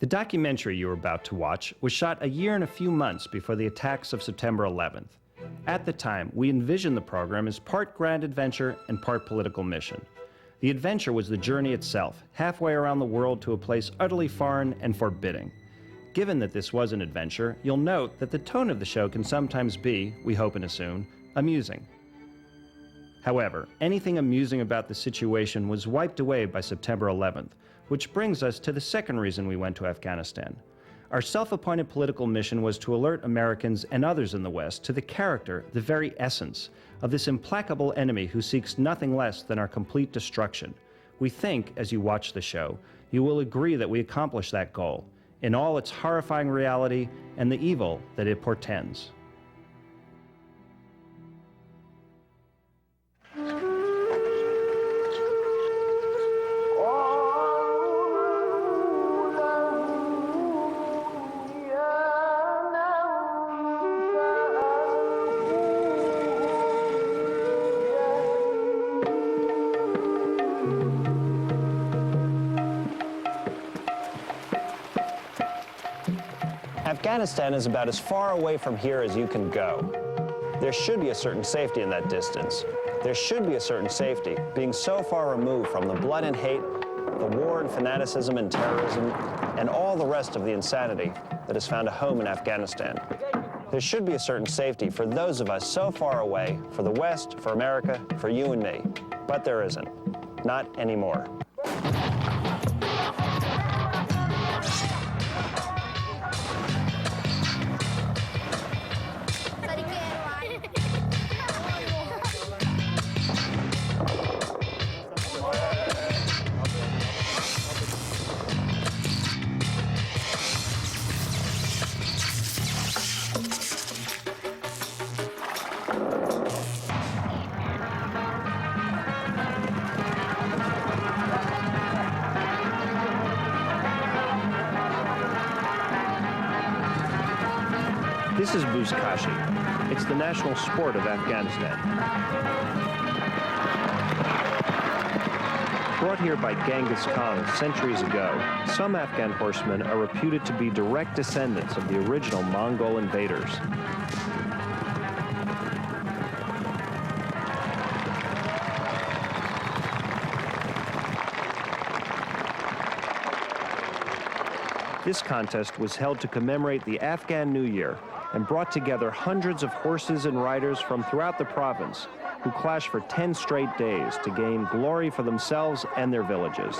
The documentary you are about to watch was shot a year and a few months before the attacks of September 11th. At the time, we envisioned the program as part grand adventure and part political mission. The adventure was the journey itself, halfway around the world to a place utterly foreign and forbidding. Given that this was an adventure, you'll note that the tone of the show can sometimes be, we hope and assume, amusing. However, anything amusing about the situation was wiped away by September 11th, which brings us to the second reason we went to Afghanistan. Our self-appointed political mission was to alert Americans and others in the West to the character, the very essence, of this implacable enemy who seeks nothing less than our complete destruction. We think, as you watch the show, you will agree that we accomplished that goal, in all its horrifying reality and the evil that it portends. Afghanistan is about as far away from here as you can go. There should be a certain safety in that distance. There should be a certain safety being so far removed from the blood and hate, the war and fanaticism and terrorism, and all the rest of the insanity that has found a home in Afghanistan. There should be a certain safety for those of us so far away, for the West, for America, for you and me. But there isn't. Not anymore. This is Buzkashi. It's the national sport of Afghanistan. Brought here by Genghis Khan centuries ago, some Afghan horsemen are reputed to be direct descendants of the original Mongol invaders. This contest was held to commemorate the Afghan New Year and brought together hundreds of horses and riders from throughout the province who clashed for 10 straight days to gain glory for themselves and their villages.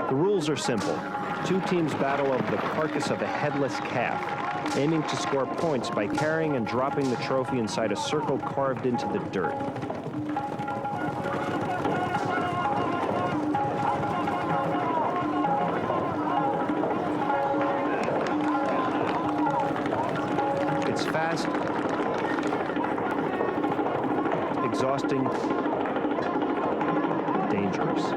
The rules are simple. Two teams battle over the carcass of a headless calf, aiming to score points by carrying and dropping the trophy inside a circle carved into the dirt. It's fast, exhausting, dangerous.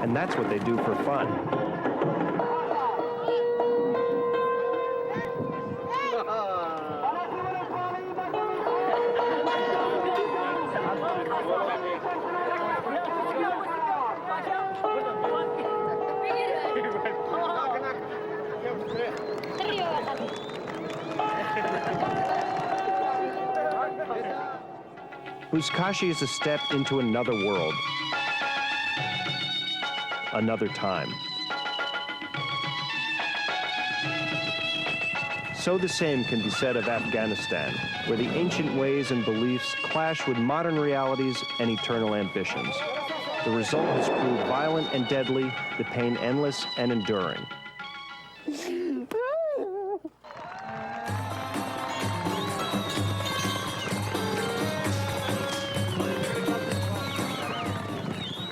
And that's what they do for fun. Buzkashi is a step into another world. Another time. So the same can be said of Afghanistan, where the ancient ways and beliefs clash with modern realities and eternal ambitions. The result has proved violent and deadly, the pain endless and enduring.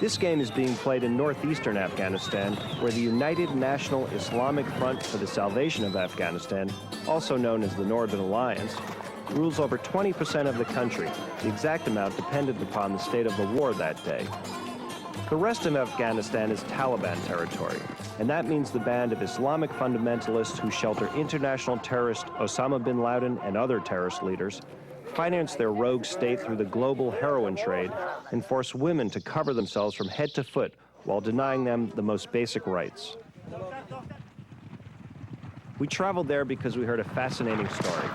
This game is being played in northeastern Afghanistan, where the United National Islamic Front for the Salvation of Afghanistan, also known as the Northern Alliance, rules over 20% of the country, the exact amount dependent upon the state of the war that day. The rest of Afghanistan is Taliban territory, and that means the band of Islamic fundamentalists who shelter international terrorist Osama bin Laden and other terrorist leaders, finance their rogue state through the global heroin trade, and force women to cover themselves from head to foot while denying them the most basic rights. We traveled there because we heard a fascinating story.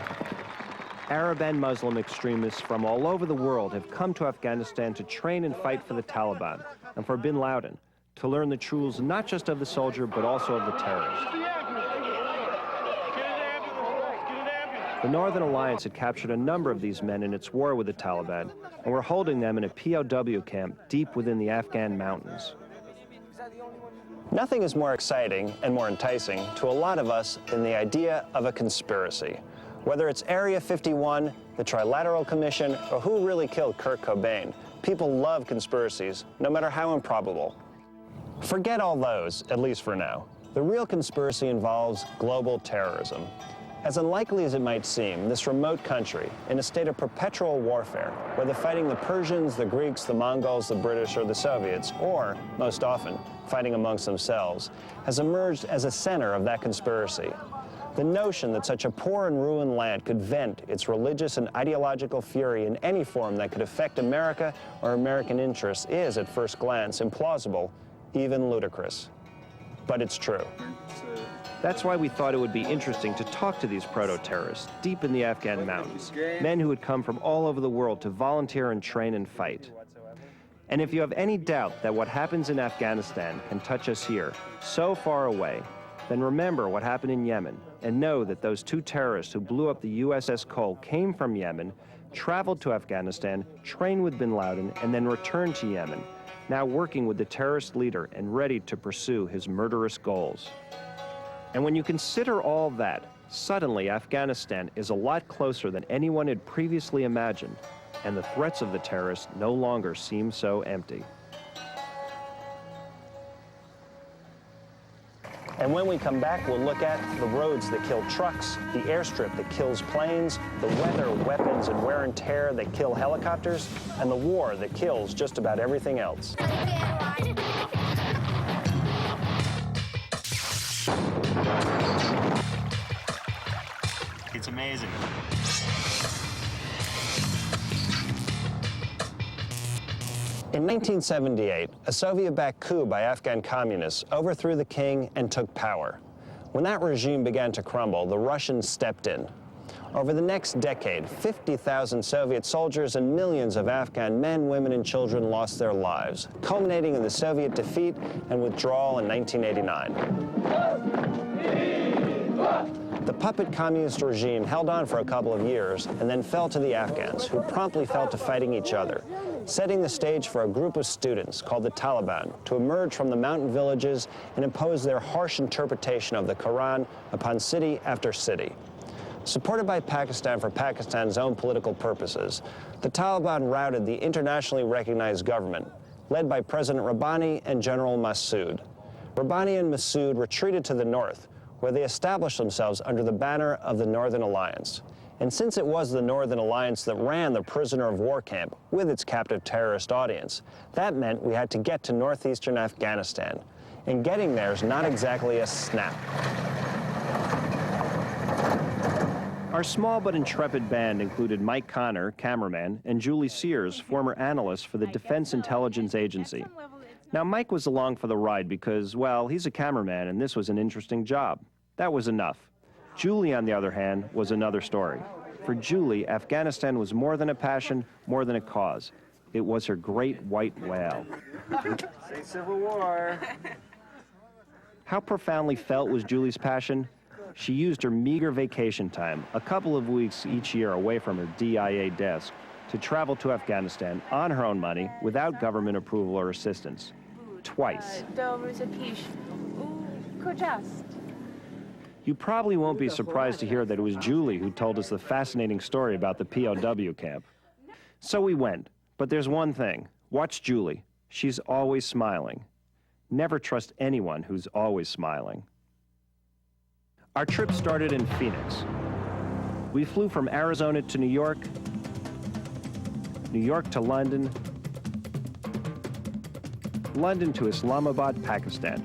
Arab and Muslim extremists from all over the world have come to Afghanistan to train and fight for the Taliban and for bin Laden, to learn the truths not just of the soldier, but also of the terrorist. The Northern Alliance had captured a number of these men in its war with the Taliban, and were holding them in a POW camp deep within the Afghan mountains. Nothing is more exciting and more enticing to a lot of us than the idea of a conspiracy. Whether it's Area 51, the Trilateral Commission, or who really killed Kurt Cobain, people love conspiracies, no matter how improbable. Forget all those, at least for now. The real conspiracy involves global terrorism. As unlikely as it might seem, this remote country, in a state of perpetual warfare, whether fighting the Persians, the Greeks, the Mongols, the British, or the Soviets, or, most often, fighting amongst themselves, has emerged as a center of that conspiracy. The notion that such a poor and ruined land could vent its religious and ideological fury in any form that could affect America or American interests is, at first glance, implausible, even ludicrous. But it's true. That's why we thought it would be interesting to talk to these proto-terrorists deep in the Afghan mountains, men who had come from all over the world to volunteer and train and fight. And if you have any doubt that what happens in Afghanistan can touch us here, so far away, then remember what happened in Yemen, and know that those two terrorists who blew up the USS Cole came from Yemen, traveled to Afghanistan, trained with bin Laden, and then returned to Yemen, now working with the terrorist leader and ready to pursue his murderous goals. And when you consider all that, suddenly Afghanistan is a lot closer than anyone had previously imagined, and the threats of the terrorists no longer seem so empty. And when we come back, we'll look at the roads that kill trucks, the airstrip that kills planes, the weather, weapons, and wear and tear that kill helicopters, and the war that kills just about everything else. It's amazing. In 1978, a Soviet-backed coup by Afghan communists overthrew the king and took power. When that regime began to crumble, the Russians stepped in. Over the next decade, 50,000 Soviet soldiers and millions of Afghan men, women, and children lost their lives, culminating in the Soviet defeat and withdrawal in 1989. The puppet communist regime held on for a couple of years and then fell to the Afghans, who promptly fell to fighting each other, setting the stage for a group of students called the Taliban to emerge from the mountain villages and impose their harsh interpretation of the Quran upon city after city. Supported by Pakistan for Pakistan's own political purposes, the Taliban routed the internationally recognized government, led by President Rabbani and General Massoud. Rabbani and Massoud retreated to the north, where they established themselves under the banner of the Northern Alliance. And since it was the Northern Alliance that ran the prisoner of war camp with its captive terrorist audience, that meant we had to get to northeastern Afghanistan. And getting there is not exactly a snap. Our small but intrepid band included Mike Connor, cameraman, and Julie Sears, former analyst for the Defense Intelligence Agency. Now, Mike was along for the ride because, well, he's a cameraman and this was an interesting job. That was enough. Julie, on the other hand, was another story. For Julie, Afghanistan was more than a passion, more than a cause. It was her great white whale. Say Civil War. How profoundly felt was Julie's passion? She used her meager vacation time, a couple of weeks each year away from her DIA desk, to travel to Afghanistan on her own money without government approval or assistance. Twice. You probably won't be surprised to hear that it was Julie who told us the fascinating story about the POW camp. So we went, but there's one thing. Watch Julie. She's always smiling. Never trust anyone who's always smiling. Our trip started in Phoenix. We flew from Arizona to New York to London, London to Islamabad, Pakistan.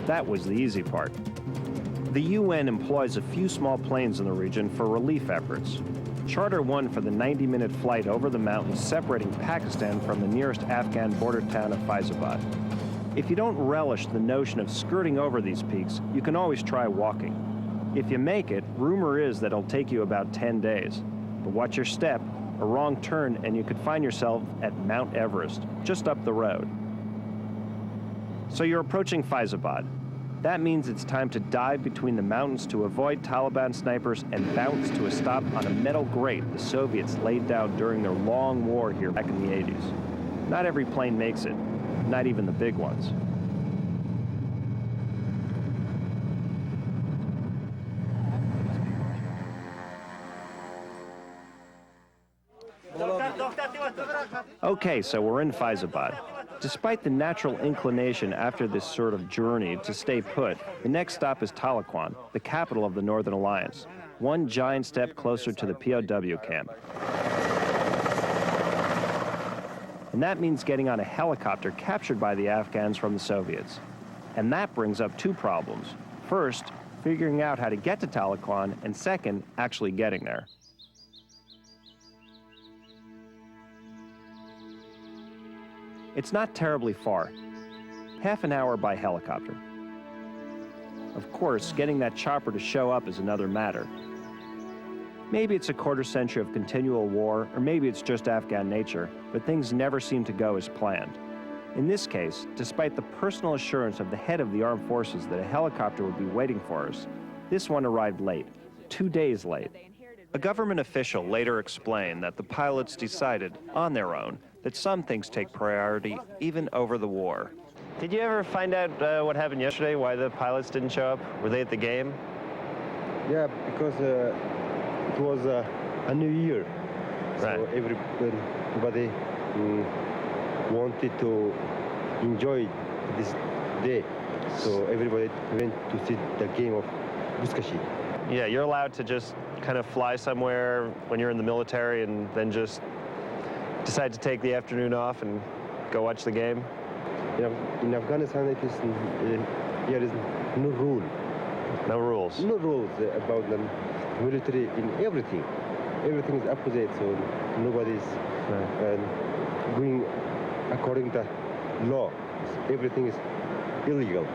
That was the easy part. The UN employs a few small planes in the region for relief efforts. Charter one for the 90-minute flight over the mountains separating Pakistan from the nearest Afghan border town of Faizabad. If you don't relish the notion of skirting over these peaks, you can always try walking. If you make it, rumor is that it'll take you about 10 days. But watch your step, a wrong turn, and you could find yourself at Mount Everest, just up the road. So you're approaching Faizabad. That means it's time to dive between the mountains to avoid Taliban snipers and bounce to a stop on a metal grate the Soviets laid down during their long war here back in the 80s. Not every plane makes it, not even the big ones. Okay, so we're in Faizabad. Despite the natural inclination after this sort of journey to stay put, the next stop is Tahlequan, the capital of the Northern Alliance, one giant step closer to the POW camp. And that means getting on a helicopter captured by the Afghans from the Soviets. And that brings up two problems. First, figuring out how to get to Tahlequan, and second, actually getting there. It's not terribly far, half an hour by helicopter. Of course, getting that chopper to show up is another matter. Maybe it's a quarter century of continual war, or maybe it's just Afghan nature, but things never seem to go as planned. In this case, despite the personal assurance of the head of the armed forces that a helicopter would be waiting for us, this one arrived late, 2 days late. A government official later explained that the pilots decided, on their own, that some things take priority even over the war. Did you ever find out what happened yesterday, why the pilots didn't show up? Were they at the game? Yeah, because it was a new year. Right. So everybody wanted to enjoy this day. So everybody went to see the game of Buzkashi. Yeah, you're allowed to just kind of fly somewhere when you're in the military and then just decide to take the afternoon off and go watch the game? In Afghanistan, it is there is no rule. No rules. No rules about the military in everything. Everything is opposite, so nobody's going according to law. Everything is illegal.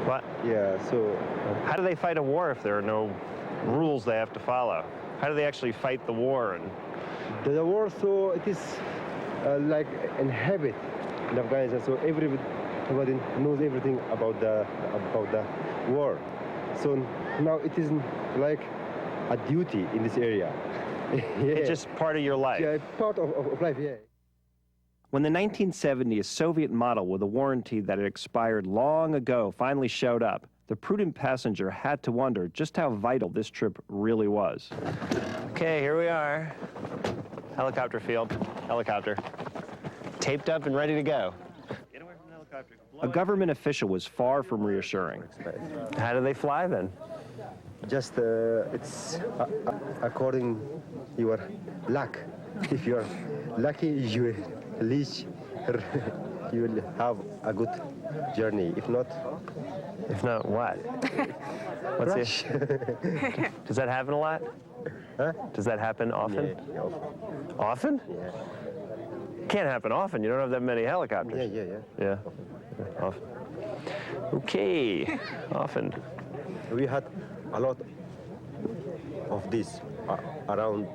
What? Yeah, so... How do they fight a war if there are no rules they have to follow? How do they actually fight the war? And the war, so it is like a habit in Afghanistan. So everybody knows everything about the war. So now it is like a duty in this area. Yeah. It's just part of your life. Yeah, part of life. Yeah. When the 1970s Soviet model with a warranty that had expired long ago finally showed up, the prudent passenger had to wonder just how vital this trip really was. Okay, here we are. Helicopter field. Helicopter. Taped up and ready to go. Get away from the helicopter. A government official was far from reassuring. How do they fly then? Just it's according your luck. If you're lucky, you will reach. You will have a good journey. If not, what? What's crash. Does that happen a lot? Huh? Does that happen often? Yeah, Often? yeah. Can't happen often. You don't have that many helicopters. Yeah. Often. Okay. Often. We had a lot of this, around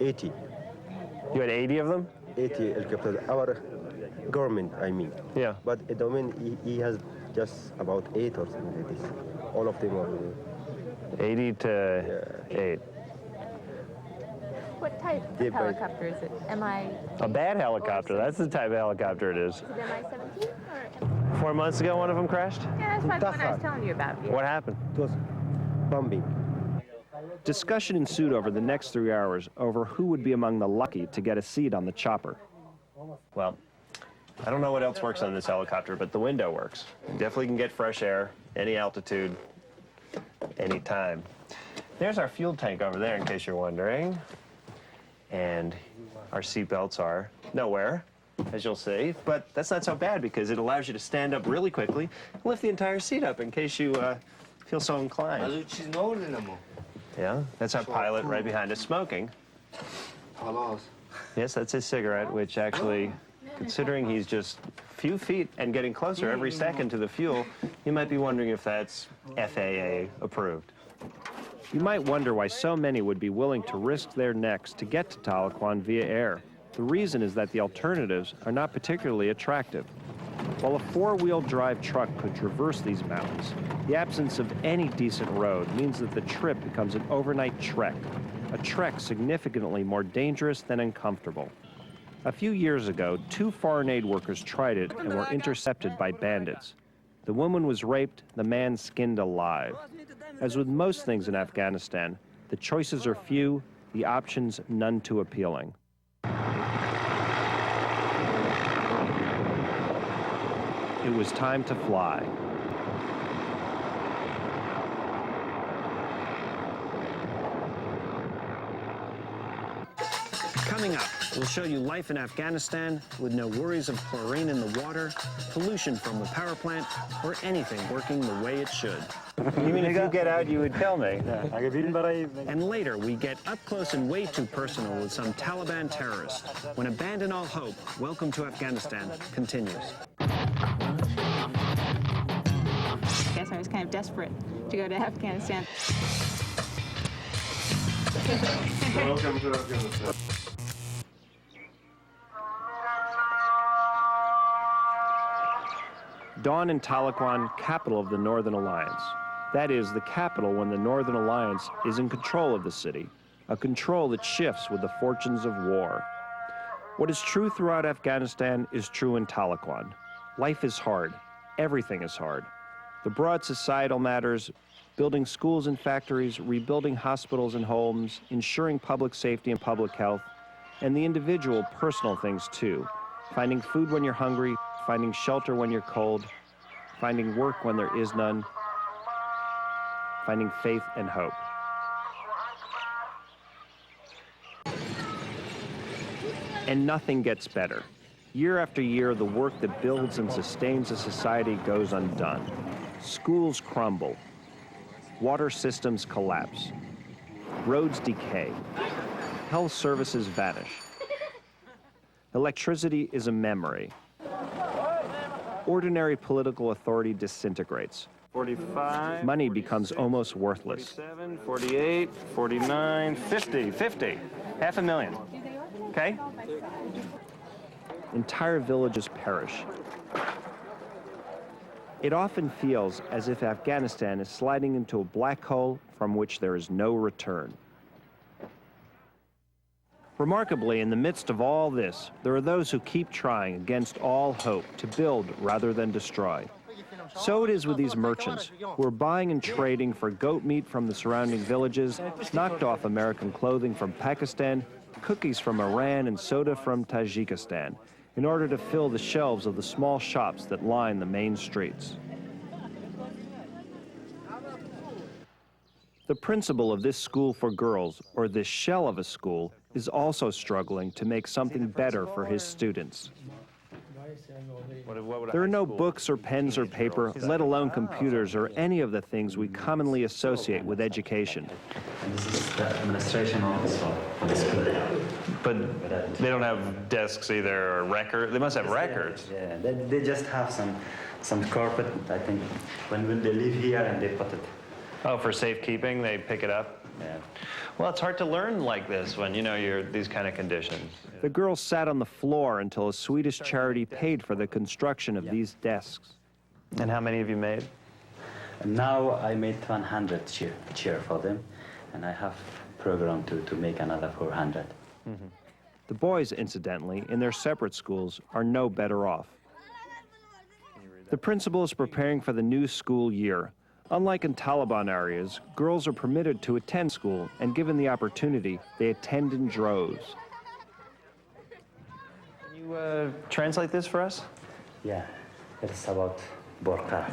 80. You had 80 of them? 80 helicopters. Our government, I mean. Yeah. But at the moment, he has just about 8 or something like this. All of them are. 80 to 8. What type Yeah, of but- helicopter is it? MI? A bad helicopter. That's the type of helicopter it is. Is it MI-17 or? 4 months ago, one of them crashed? Yeah, that's probably the one I was telling you about. Yeah. What happened? It was bombing. Discussion ensued over the next 3 hours over who would be among the lucky to get a seat on the chopper. Well, I don't know what else works on this helicopter, but the window works. You definitely can get fresh air, any altitude, any time. There's our fuel tank over there, in case you're wondering. And our seatbelts are nowhere. as you'll see. But that's not so bad because it allows you to stand up really quickly and lift the entire seat up in case you feel so inclined. Yeah, that's our pilot right behind us smoking. Yes, that's his cigarette, which actually, considering he's just a few feet and getting closer every second to the fuel, you might be wondering if that's FAA approved. You might wonder why so many would be willing to risk their necks to get to Tahlequah via air. The reason is that the alternatives are not particularly attractive. While a four-wheel drive truck could traverse these mountains, the absence of any decent road means that the trip becomes an overnight trek, a trek significantly more dangerous than uncomfortable. A few years ago, 2 foreign aid workers tried it and were intercepted by bandits. The woman was raped, the man skinned alive. As with most things in Afghanistan, the choices are few, the options none too appealing. It was time to fly. Coming up, we'll show you life in Afghanistan with no worries of chlorine in the water, pollution from the power plant, or anything working the way it should. You mean if you get out, you would kill me? And later, we get up close and way too personal with some Taliban terrorists. When Abandon All Hope, Welcome to Afghanistan continues. I guess I was kind of desperate to go to Afghanistan. Welcome to Afghanistan. Dawn in Tahlequah, capital of the Northern Alliance. That is, the capital when the Northern Alliance is in control of the city, a control that shifts with the fortunes of war. What is true throughout Afghanistan is true in Tahlequah. Life is hard. Everything is hard. The broad societal matters, building schools and factories, rebuilding hospitals and homes, ensuring public safety and public health, and the individual personal things too. Finding food when you're hungry, finding shelter when you're cold, finding work when there is none, finding faith and hope. And nothing gets better. Year after year, the work that builds and sustains a society goes undone. Schools crumble. Water systems collapse. Roads decay. Health services vanish. Electricity is a memory. Ordinary political authority disintegrates. 45. Money becomes almost worthless. 47, 48, 49, 50. $500,000. Okay? Entire villages perish. It often feels as if Afghanistan is sliding into a black hole from which there is no return. Remarkably, in the midst of all this, there are those who keep trying against all hope to build rather than destroy. So it is with these merchants who are buying and trading for goat meat from the surrounding villages, knocked off American clothing from Pakistan, cookies from Iran, and soda from Tajikistan, in order to fill the shelves of the small shops that line the main streets. The principal of this school for girls, or this shell of a school, is also struggling to make something better for his students. There are no books or pens or paper, let alone computers or any of the things we commonly associate with education. And this is the administration office for the school. But they don't have desks either, or record. They must have records. Yeah, they just have some carpet, I think, when they live here and they put it. Oh, for safekeeping, they pick it up? Yeah. Well, it's hard to learn like this when, you're these kind of conditions. The girls sat on the floor until a Swedish charity paid for the construction of these desks. And how many have you made? And now I made 100 chair for them, and I have program to make another 400. Mm-hmm. The boys, incidentally, in their separate schools, are no better off. The principal is preparing for the new school year. Unlike in Taliban areas, girls are permitted to attend school, and given the opportunity, they attend in droves. Can you translate this for us? Yeah, it's about burqa,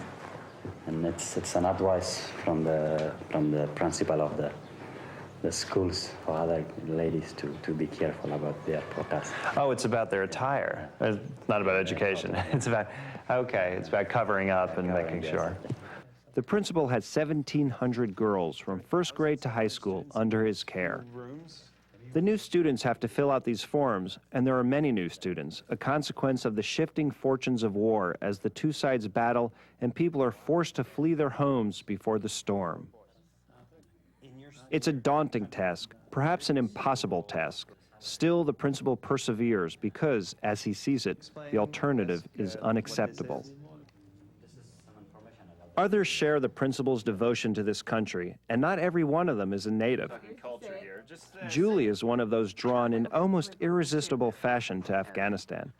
and it's an advice from the principal of the schools for other ladies to be careful about their protest. Oh, it's about their attire. It's not about education. It's about, okay, it's about covering up and making sure. The principal had 1,700 girls from first grade to high school under his care. The new students have to fill out these forms, and there are many new students, a consequence of the shifting fortunes of war as the two sides battle and people are forced to flee their homes before the storm. It's a daunting task, perhaps an impossible task. Still, the principal perseveres because, as he sees it, the alternative is unacceptable. Others share the principal's devotion to this country, and not every one of them is a native. Julie is one of those drawn in almost irresistible fashion to Afghanistan.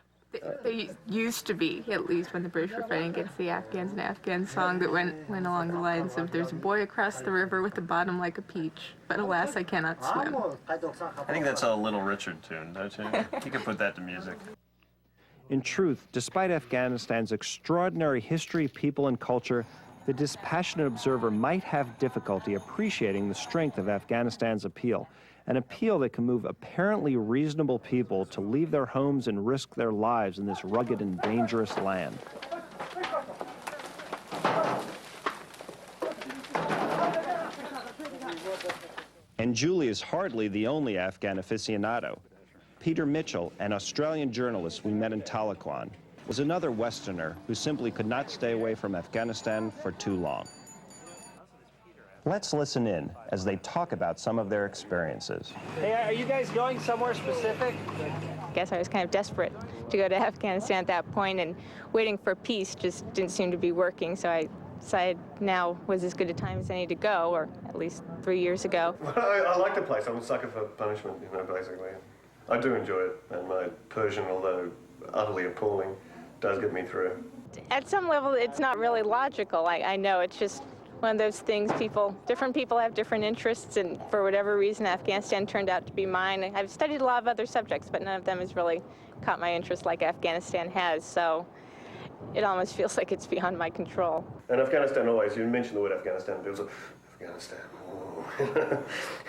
They used to be, at least when the British were fighting against the Afghans, an Afghan song that went along the lines of, "There's a boy across the river with a bottom like a peach, but alas, I cannot swim." I think that's a Little Richard tune, don't you? You could put that to music. In truth, despite Afghanistan's extraordinary history, people, and culture, the dispassionate observer might have difficulty appreciating the strength of Afghanistan's appeal, an appeal that can move apparently reasonable people to leave their homes and risk their lives in this rugged and dangerous land. And Julie is hardly the only Afghan aficionado. Peter Mitchell, an Australian journalist we met in Tahlequan, was another Westerner who simply could not stay away from Afghanistan for too long. Let's listen in as they talk about some of their experiences. Hey, are you guys going somewhere specific? I guess I was kind of desperate to go to Afghanistan at that point, and waiting for peace just didn't seem to be working, so I decided now was as good a time as any to go, or at least 3 years ago. I like the place. I'm a sucker for punishment, you know, basically. I do enjoy it, and my Persian, although utterly appalling, does get me through. At some level, it's not really logical. I know it's just one of those things. Different people have different interests, and for whatever reason, Afghanistan turned out to be mine. I've studied a lot of other subjects, but none of them has really caught my interest like Afghanistan has, so it almost feels like it's beyond my control. And Afghanistan always, you mention the word Afghanistan, people say, Afghanistan, oh.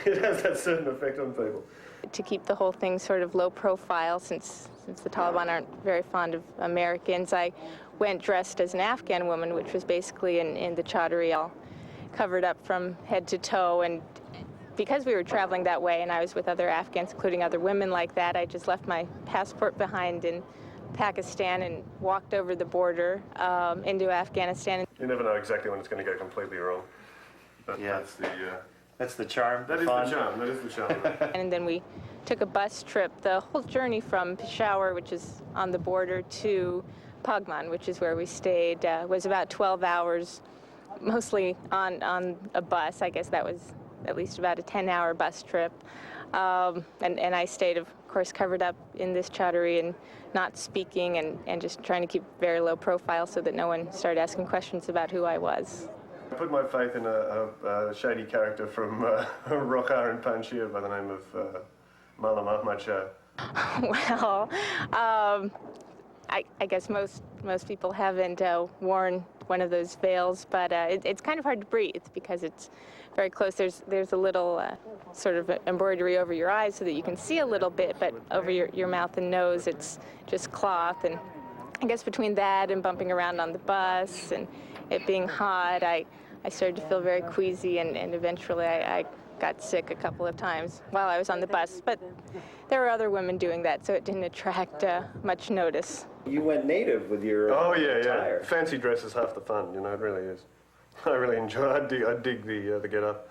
It has that certain effect on people. To keep the whole thing sort of low profile, since the Taliban aren't very fond of Americans, I went dressed as an Afghan woman, which was basically in the chaudhary, all covered up from head to toe. And because we were traveling that way and I was with other Afghans, including other women like that, I just left my passport behind in Pakistan and walked over the border into Afghanistan. You never know exactly when it's going to go completely wrong. But Yeah. That's the charm. That is the charm. That is the charm. And then we took a bus trip, the whole journey from Peshawar, which is on the border, to Pagman, which is where we stayed, was about 12 hours, mostly on a bus. I guess that was at least about a 10-hour bus trip. And I stayed, of course, covered up in this chaudhary and not speaking and just trying to keep very low profile so that no one started asking questions about who I was. I put my faith in a shady character from Rokhar and Panjshir by the name of Malam Ahmad Shah. Well, I guess most people haven't worn one of those veils, but it's kind of hard to breathe because it's very close. There's a little sort of embroidery over your eyes so that you can see a little bit, but over your mouth and nose, it's just cloth. And I guess between that and bumping around on the bus and it being hot, I started to feel very queasy, and eventually I got sick a couple of times while I was on the bus. But there were other women doing that, so it didn't attract much notice. You went native with your attire. Yeah. Fancy dress is half the fun, you know, it really is. I really enjoy it. I dig the get-up.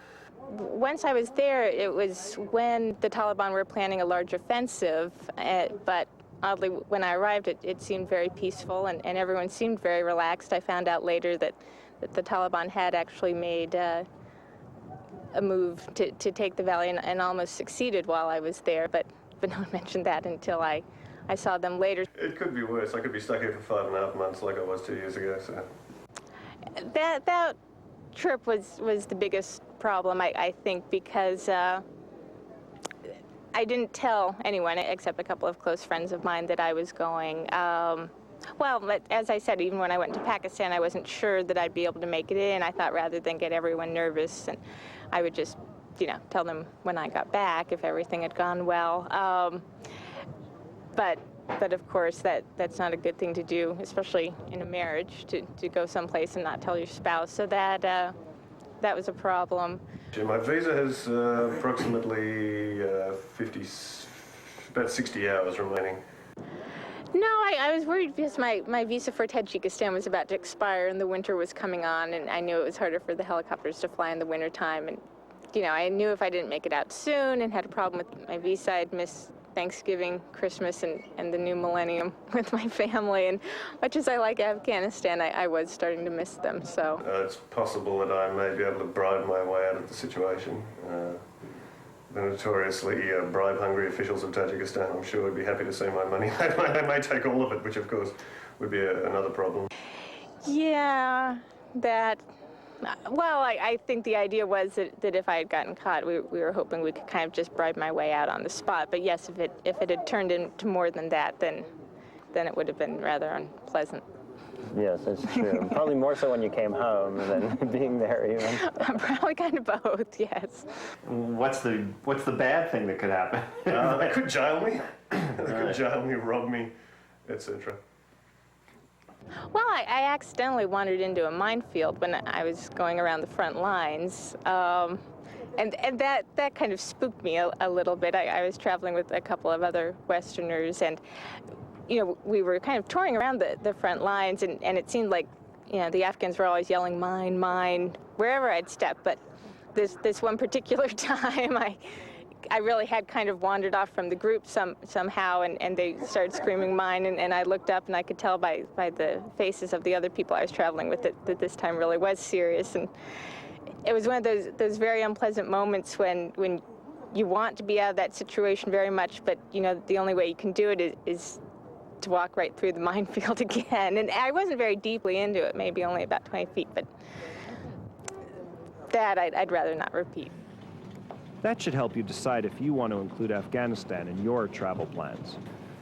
Once I was there, it was when the Taliban were planning a large offensive, but oddly, when I arrived, it seemed very peaceful, and everyone seemed very relaxed. I found out later that the Taliban had actually made a move to take the valley and almost succeeded while I was there, but no one mentioned that until I saw them later. It could be worse. I could be stuck here for 5.5 months like I was 2 years ago, so. That trip was the biggest problem, I think, because I didn't tell anyone except a couple of close friends of mine that I was going. Well, as I said, even when I went to Pakistan, I wasn't sure that I'd be able to make it in. I thought rather than get everyone nervous, and I would just tell them when I got back if everything had gone well. But of course, that's not a good thing to do, especially in a marriage, to go someplace and not tell your spouse. So that was a problem. My visa has approximately about 60 hours remaining. No, I was worried because my visa for Tajikistan was about to expire and the winter was coming on, and I knew it was harder for the helicopters to fly in the wintertime. And, I knew if I didn't make it out soon and had a problem with my visa, I'd miss Thanksgiving, Christmas, and the new millennium with my family. And much as I like Afghanistan, I was starting to miss them, so. It's possible that I may be able to bribe my way out of the situation. The notoriously bribe-hungry officials of Tajikistan, I'm sure, would be happy to see my money. They may take all of it, which of course would be another problem. Yeah, that. Well, I think the idea was that if I had gotten caught, we were hoping we could kind of just bribe my way out on the spot. But yes, if it had turned into more than that, then it would have been rather unpleasant. Yes, that's true. Probably more so when you came home than being there even. Probably kind of both, yes. What's the bad thing that could happen? They could jail me. They could jail me, rob me, etc. Well, I accidentally wandered into a minefield when I was going around the front lines. And that kind of spooked me a little bit. I was traveling with a couple of other Westerners, and we were kind of touring around the front lines, and it seemed like, the Afghans were always yelling, mine, mine, wherever I'd step. But this one particular time, I really had kind of wandered off from the group somehow, and they started screaming mine, and I looked up, and I could tell by the faces of the other people I was traveling with that this time really was serious. And it was one of those very unpleasant moments when you want to be out of that situation very much, but, the only way you can do it is to walk right through the minefield again. And I wasn't very deeply into it, maybe only about 20 feet, but that I'd rather not repeat. That should help you decide if you want to include Afghanistan in your travel plans.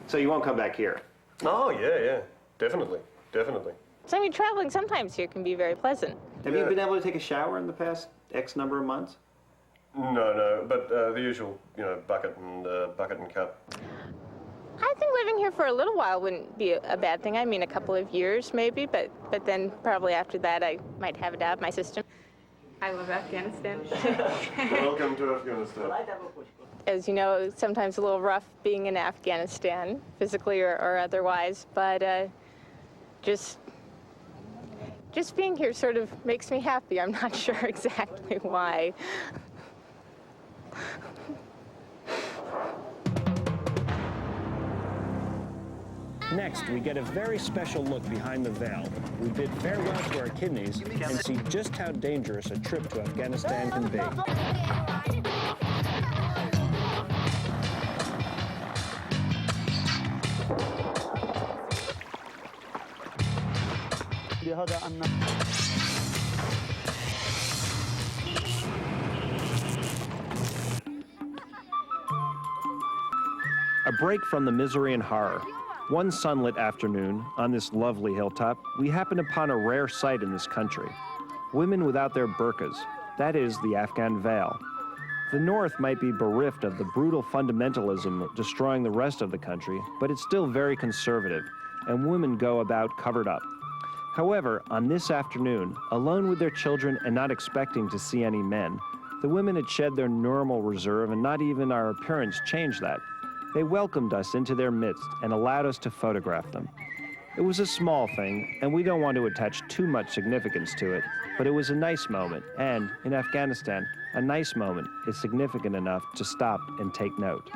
So you won't come back here? Oh, yeah, definitely. So, I mean, traveling sometimes here can be very pleasant. Have you been able to take a shower in the past X number of months? No, but the usual, bucket and cup. I think living here for a little while wouldn't be a bad thing. I mean, a couple of years maybe, but then probably after that I might have it out of my system. I love Afghanistan. Welcome to Afghanistan. As you know, sometimes a little rough being in Afghanistan, physically or otherwise, but just being here sort of makes me happy. I'm not sure exactly why. Next, we get a very special look behind the veil. We bid farewell to our kidneys and see just how dangerous a trip to Afghanistan can be. A break from the misery and horror. One sunlit afternoon, on this lovely hilltop, we happened upon a rare sight in this country. Women without their burqas, that is, the Afghan veil. The North might be bereft of the brutal fundamentalism destroying the rest of the country, but it's still very conservative, and women go about covered up. However, on this afternoon, alone with their children and not expecting to see any men, the women had shed their normal reserve, and not even our appearance changed that. They welcomed us into their midst and allowed us to photograph them. It was a small thing, and we don't want to attach too much significance to it, but it was a nice moment, and in Afghanistan, a nice moment is significant enough to stop and take note.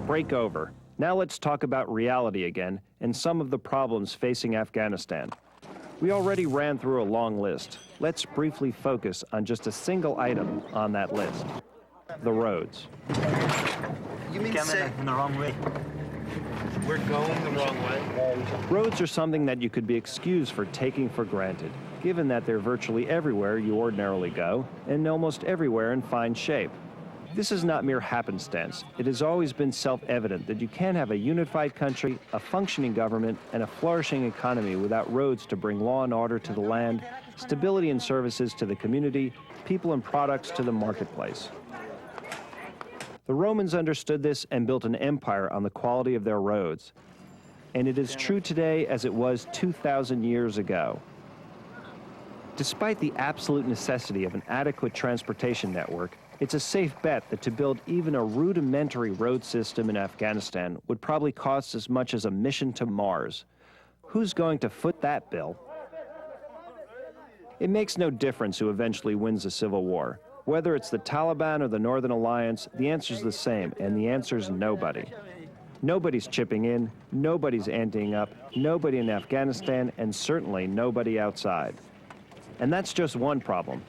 Break over. Now let's talk about reality again and some of the problems facing Afghanistan. We already ran through a long list. Let's briefly focus on just a single item on that list. The roads. You mean to say in the wrong way? We're going the wrong way? Roads are something that you could be excused for taking for granted, given that they're virtually everywhere you ordinarily go, and almost everywhere in fine shape. This is not mere happenstance. It has always been self-evident that you can't have a unified country, a functioning government, and a flourishing economy without roads to bring law and order to the land, stability and services to the community, people and products to the marketplace. The Romans understood this and built an empire on the quality of their roads. And it is true today as it was 2,000 years ago. Despite the absolute necessity of an adequate transportation network, it's a safe bet that to build even a rudimentary road system in Afghanistan would probably cost as much as a mission to Mars. Who's going to foot that bill? It makes no difference who eventually wins the civil war. Whether it's the Taliban or the Northern Alliance, the answer's the same, and the answer's nobody. Nobody's chipping in, nobody's anteing up, nobody in Afghanistan, and certainly nobody outside. And that's just one problem.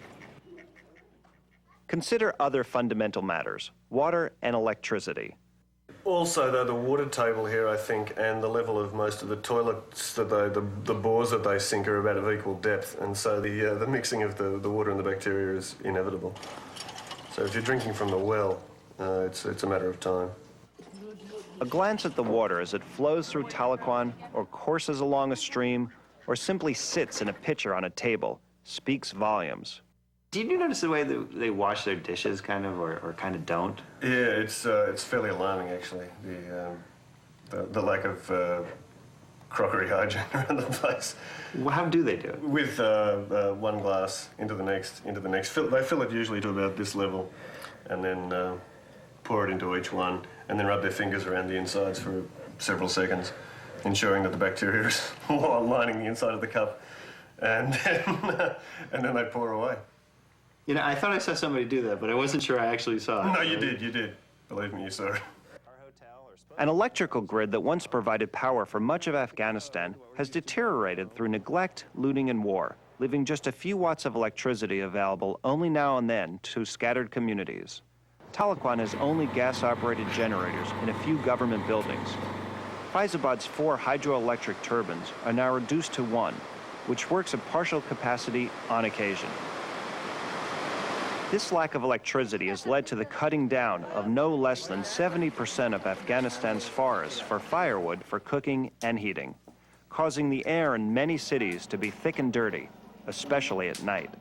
Consider other fundamental matters, water and electricity. Also, though, the water table here, I think, and the level of most of the toilets, that the bores that they sink are about of equal depth, and so the mixing of the water and the bacteria is inevitable. So if you're drinking from the well, it's a matter of time. A glance at the water as it flows through Tahlequan, or courses along a stream, or simply sits in a pitcher on a table, speaks volumes. Do you notice the way that they wash their dishes, kind of, or kind of don't? Yeah, it's fairly alarming, actually. The lack of crockery hygiene around the place. Well, how do they do it? With one glass into the next. They fill it usually to about this level, and then pour it into each one, and then rub their fingers around the insides for several seconds, ensuring that the bacteria is lining the inside of the cup, and then they pour away. You know, I thought I saw somebody do that, but I wasn't sure I actually saw it. No, you did. Believe me, you saw it. An electrical grid that once provided power for much of Afghanistan has deteriorated through neglect, looting, and war, leaving just a few watts of electricity available only now and then to scattered communities. Tahlequan has only gas-operated generators in a few government buildings. Faizabad's 4 hydroelectric turbines are now reduced to 1, which works at partial capacity on occasion. This lack of electricity has led to the cutting down of no less than 70% of Afghanistan's forests for firewood for cooking and heating, causing the air in many cities to be thick and dirty, especially at night.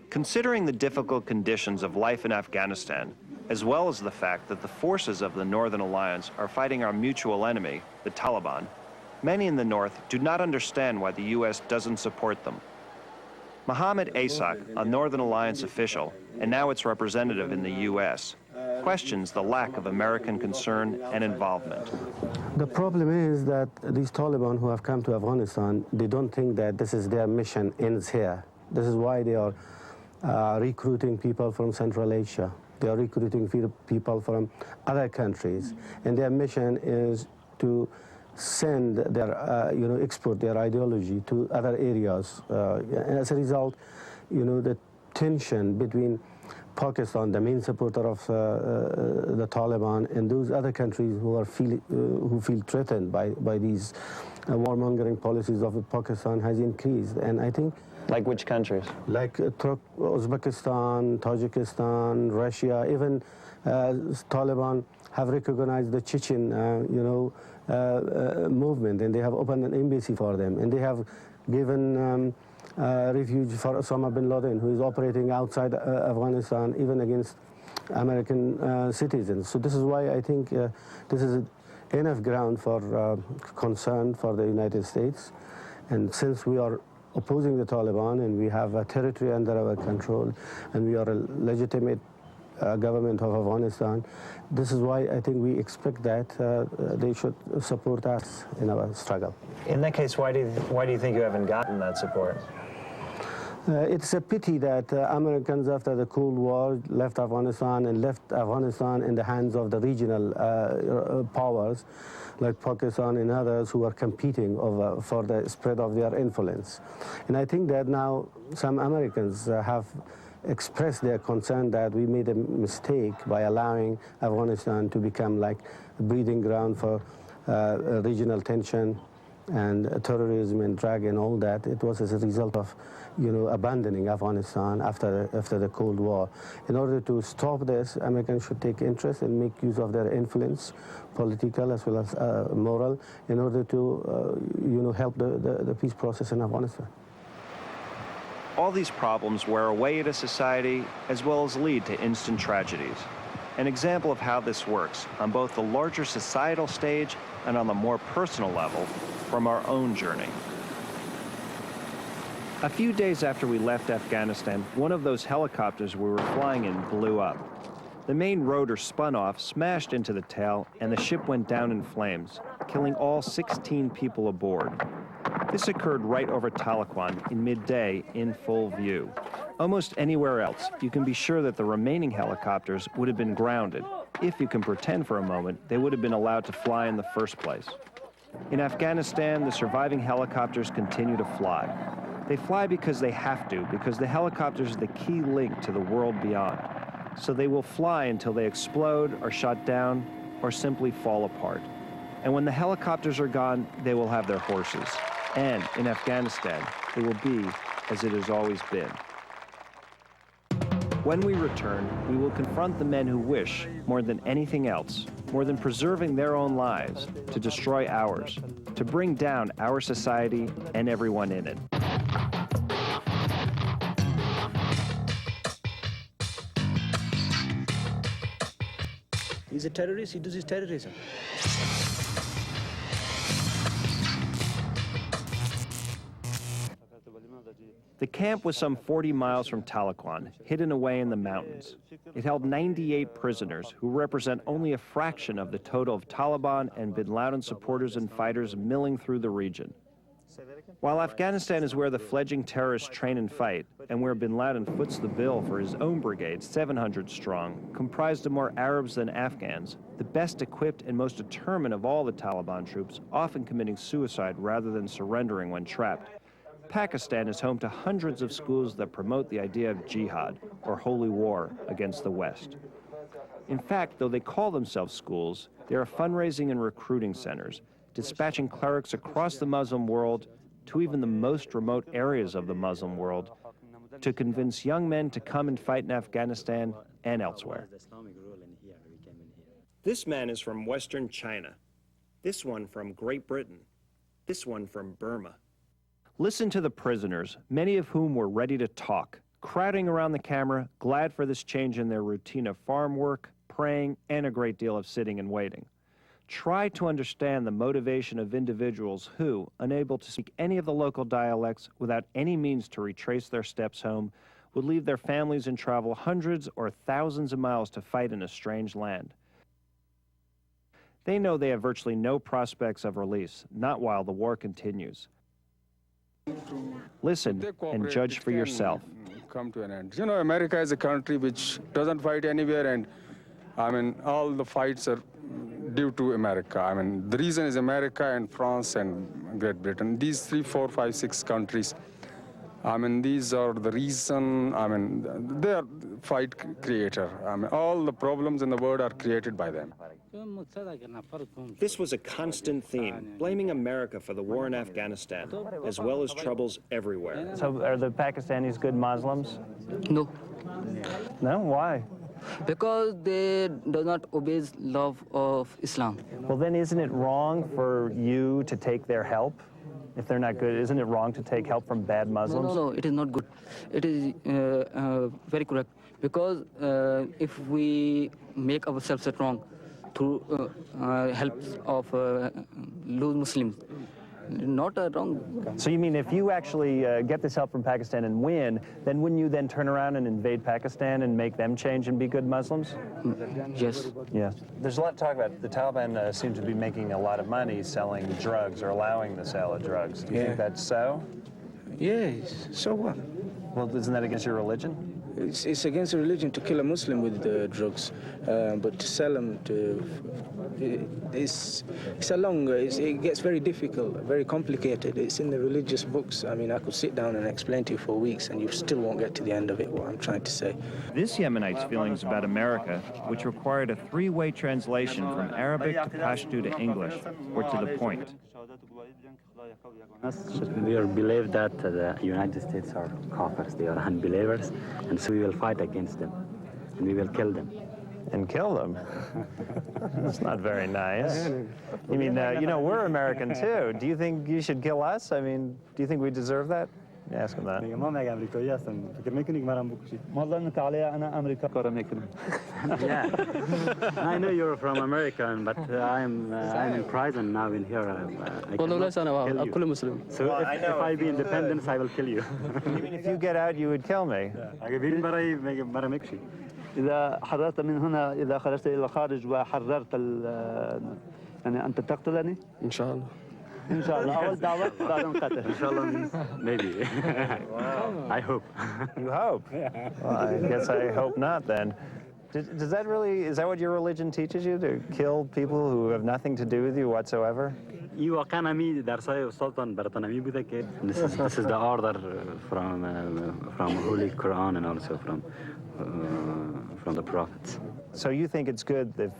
Considering the difficult conditions of life in Afghanistan, as well as the fact that the forces of the Northern Alliance are fighting our mutual enemy, the Taliban, many in the North do not understand why the U.S. doesn't support them. Mohammed Asak, a Northern Alliance official, and now its representative in the U.S., questions the lack of American concern and involvement. The problem is that these Taliban who have come to Afghanistan, they don't think that this is their mission ends here. This is why they are recruiting people from Central Asia. They are recruiting people from other countries, and their mission is to send their, export their ideology to other areas. And as a result, the tension between Pakistan, the main supporter of the Taliban, and those other countries who feel threatened by these warmongering policies of Pakistan has increased. And I think... Like which countries? Like Uzbekistan, Tajikistan, Russia, even Taliban have recognized the Chechen, movement, and they have opened an embassy for them, and they have given refuge for Osama bin Laden, who is operating outside Afghanistan, even against American citizens. So this is why I think this is enough ground for concern for the United States. And since we are opposing the Taliban and we have a territory under our control and we are a legitimate government of Afghanistan, this is why I think we expect that they should support us in our struggle. In that case, why do you think you haven't gotten that support? It's a pity that Americans, after the Cold War, left Afghanistan and left Afghanistan in the hands of the regional powers like Pakistan and others who are competing for the spread of their influence. And I think that now some Americans have expressed their concern that we made a mistake by allowing Afghanistan to become like a breeding ground for regional tension and terrorism and drug and all that, it was as a result of, abandoning Afghanistan after the Cold War. In order to stop this, Americans should take interest and make use of their influence, political as well as moral, in order to, help the peace process in Afghanistan. All these problems wear away at a society as well as lead to instant tragedies. An example of how this works on both the larger societal stage and on the more personal level from our own journey. A few days after we left Afghanistan, one of those helicopters we were flying in blew up. The main rotor spun off, smashed into the tail, and the ship went down in flames, killing all 16 people aboard. This occurred right over Tahlequah in midday in full view. Almost anywhere else, you can be sure that the remaining helicopters would have been grounded. If you can pretend for a moment, they would have been allowed to fly in the first place. In Afghanistan, the surviving helicopters continue to fly. They fly because they have to, because the helicopters are the key link to the world beyond. So they will fly until they explode, are shot down, or simply fall apart. And when the helicopters are gone, they will have their horses. And in Afghanistan, it will be as it has always been. When we return, we will confront the men who wish, more than anything else, more than preserving their own lives, to destroy ours, to bring down our society and everyone in it. He's a terrorist, he does his terrorism. The camp was some 40 miles from Tahlequah, hidden away in the mountains. It held 98 prisoners who represent only a fraction of the total of Taliban and bin Laden supporters and fighters milling through the region. While Afghanistan is where the fledgling terrorists train and fight, and where bin Laden foots the bill for his own brigade, 700 strong, comprised of more Arabs than Afghans, the best equipped and most determined of all the Taliban troops, often committing suicide rather than surrendering when trapped, Pakistan is home to hundreds of schools that promote the idea of jihad, or holy war, against the West. In fact, though they call themselves schools, they are fundraising and recruiting centers, dispatching clerics across the Muslim world to even the most remote areas of the Muslim world to convince young men to come and fight in Afghanistan and elsewhere. This man is from Western China. This one from Great Britain. This one from Burma. Listen to the prisoners, many of whom were ready to talk, crowding around the camera, glad for this change in their routine of farm work, praying, and a great deal of sitting and waiting. Try to understand the motivation of individuals who, unable to speak any of the local dialects, without any means to retrace their steps home, would leave their families and travel hundreds or thousands of miles to fight in a strange land. They know they have virtually no prospects of release, not while the war continues. Listen and judge for yourself. Come to an end. You know, America is a country which doesn't fight anywhere, and all the fights are due to America. The reason is America and France and Great Britain. These 3, 4, 5, 6 countries. These are the reason. They are fight creator. All the problems in the world are created by them. This was a constant theme, blaming America for the war in Afghanistan, as well as troubles everywhere. So are the Pakistanis good Muslims? No. No? Why? Because they do not obey law of Islam. Well, then isn't it wrong for you to take their help? If they're not good, isn't it wrong to take help from bad Muslims? No, it is not good. It is very correct. Because if we make ourselves strong through help of loose Muslims, not wrong. So you mean if you actually get this help from Pakistan and win, then wouldn't you then turn around and invade Pakistan and make them change and be good Muslims? Yes. Yeah. There's a lot of talk about the Taliban seem to be making a lot of money selling drugs or allowing the sale of drugs. Do you think that's so? Yes. So what? Well, isn't that against your religion? It's against the religion to kill a Muslim with the drugs, but to sell them it's a long, it gets very difficult, very complicated. It's in the religious books. I could sit down and explain to you for weeks and you still won't get to the end of it, what I'm trying to say. This Yemenite's feelings about America, which required a 3-way translation from Arabic to Pashto to English, were to the point. We believe that the United States are kafirs, they are unbelievers, and so we will fight against them, and we will kill them. And kill them? That's not very nice. You mean, you know, we're American too. Do you think you should kill us? I mean, do you think we deserve that? Ask him that. Yeah, I know you're from America, but I'm in prison now in here. I cannot kill you. So Well, if I be independent, I will kill you. You mean if you get out, you would kill me? إذا حررت من هنا إذا خرجت إلى الخارج وحررت يعني أنت تقتلني؟ إن شاء الله. إن شاء الله أول دعوة بعدين قتل. إن شاء الله maybe. I hope. You hope? Well, I guess I hope not then. Does that really, is that what your religion teaches you, to kill people who have nothing to do with you whatsoever? This is the order from Holy Quran and also from the prophets. So you think it's good if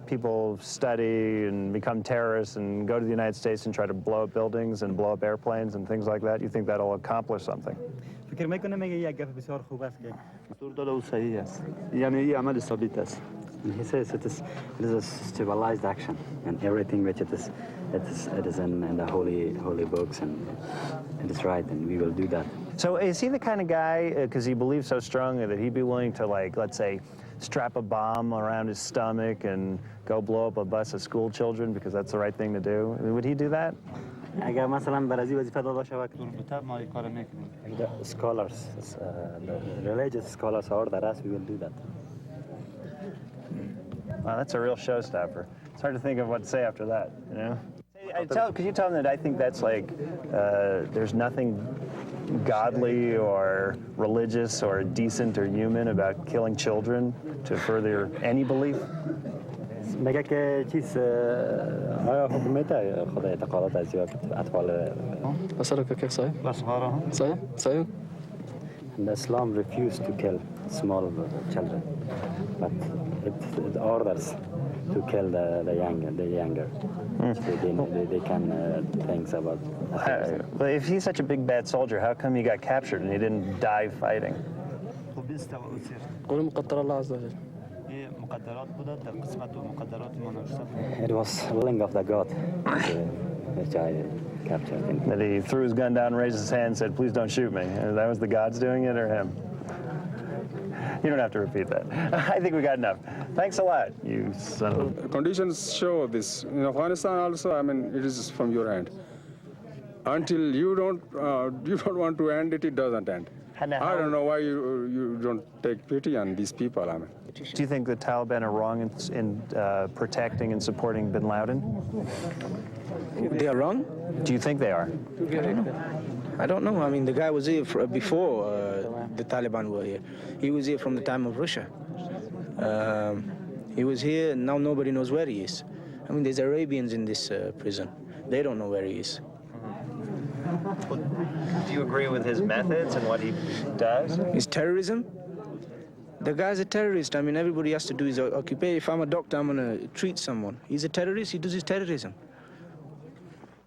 people study and become terrorists and go to the United States and try to blow up buildings and blow up airplanes and things like that? You think that'll accomplish something? And he says it is a civilized action, and everything which it is in the holy books, and it is right, and we will do that. So is he the kind of guy, because he believes so strongly, that he'd be willing to, like, let's say, strap a bomb around his stomach and go blow up a bus of school children because that's the right thing to do? Would he do that? The scholars, the religious scholars order us, we will do that. Wow, that's a real showstopper. It's hard to think of what to say after that, you know? Could you tell them that I think that's like, there's nothing godly or religious or decent or human about killing children to further any belief? مگه که چیز آیا حکومت خدای تقاضا از اطفال أسرك كيف صحيح؟ صحيح صحيح. And Islam refused to kill small children, but it orders to kill the younger. So they can think about. But if he's such a big bad soldier, how come he got captured and he didn't die fighting? قولوا مقدر الله عز وجل. It was willing of the God which I captured him. That he threw his gun down, raised his hand, and said, "Please don't shoot me." And that was the gods doing it, or him? You don't have to repeat that. I think we got enough. Thanks a lot, you son of a... Conditions show this. In Afghanistan also, I mean, it is from your end. Until you don't want to end it, it doesn't end. I don't know why you don't take pity on these people, I mean. Do you think the Taliban are wrong in protecting and supporting bin Laden? They are wrong? Do you think they are? I don't know. I mean, the guy was here before the Taliban were here. He was here from the time of Russia. He was here, and now nobody knows where he is. I mean, there's Arabians in this prison. They don't know where he is. Do you agree with his methods and what he does? Is terrorism? The guy's a terrorist. I mean, everybody has to do his occupation. If I'm a doctor, I'm going to treat someone. He's a terrorist. He does his terrorism.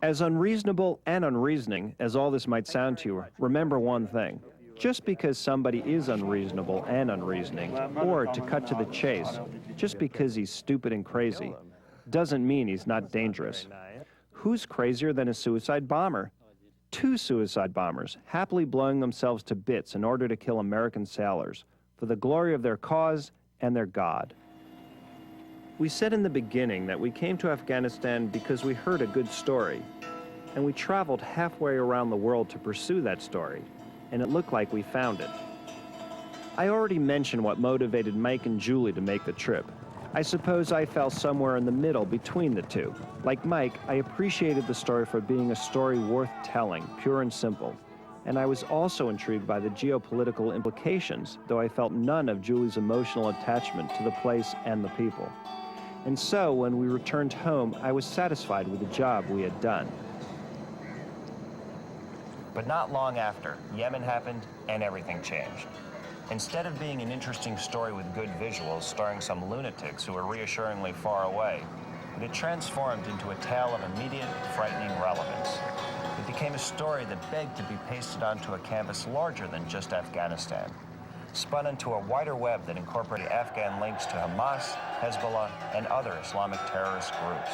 As unreasonable and unreasoning as all this might sound to you, remember one thing. Just because somebody is unreasonable and unreasoning, or to cut to the chase, just because he's stupid and crazy, doesn't mean he's not dangerous. Who's crazier than a suicide bomber? 2 suicide bombers happily blowing themselves to bits in order to kill American sailors for the glory of their cause and their God. We said in the beginning that we came to Afghanistan because we heard a good story, and we traveled halfway around the world to pursue that story, and it looked like we found it. I already mentioned what motivated Mike and Julie to make the trip. I suppose I fell somewhere in the middle between the two. Like Mike, I appreciated the story for being a story worth telling, pure and simple. And I was also intrigued by the geopolitical implications, though I felt none of Julie's emotional attachment to the place and the people. And so, when we returned home, I was satisfied with the job we had done. But not long after, Yemen happened and everything changed. Instead of being an interesting story with good visuals starring some lunatics who were reassuringly far away, it had transformed into a tale of immediate, frightening relevance. became a story that begged to be pasted onto a canvas larger than just Afghanistan, spun into a wider web that incorporated Afghan links to Hamas, Hezbollah, and other Islamic terrorist groups.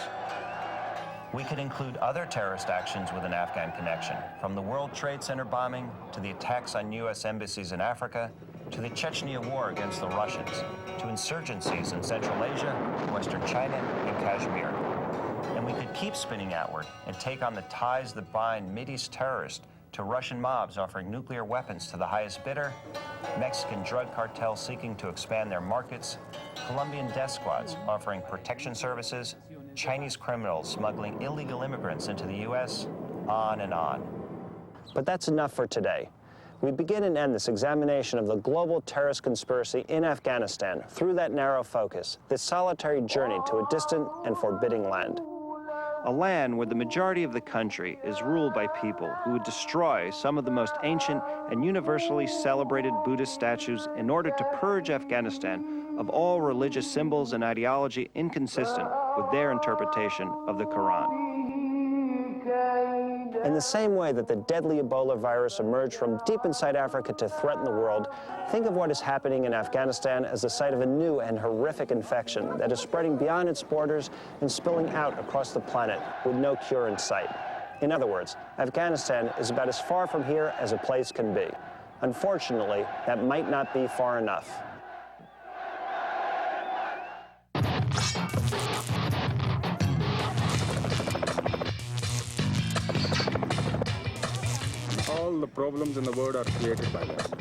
We could include other terrorist actions with an Afghan connection, from the World Trade Center bombing to the attacks on U.S. embassies in Africa, to the Chechnya war against the Russians, to insurgencies in Central Asia, Western China, and Kashmir. And we could keep spinning outward and take on the ties that bind Mideast terrorists to Russian mobs offering nuclear weapons to the highest bidder, Mexican drug cartels seeking to expand their markets, Colombian death squads offering protection services, Chinese criminals smuggling illegal immigrants into the U.S., on and on. But that's enough for today. We begin and end this examination of the global terrorist conspiracy in Afghanistan through that narrow focus, this solitary journey to a distant and forbidding land. A land where the majority of the country is ruled by people who would destroy some of the most ancient and universally celebrated Buddhist statues in order to purge Afghanistan of all religious symbols and ideology inconsistent with their interpretation of the Quran. In the same way that the deadly Ebola virus emerged from deep inside Africa to threaten the world, think of what is happening in Afghanistan as the site of a new and horrific infection that is spreading beyond its borders and spilling out across the planet with no cure in sight. In other words, Afghanistan is about as far from here as a place can be. Unfortunately, that might not be far enough. All the problems in the world are created by that.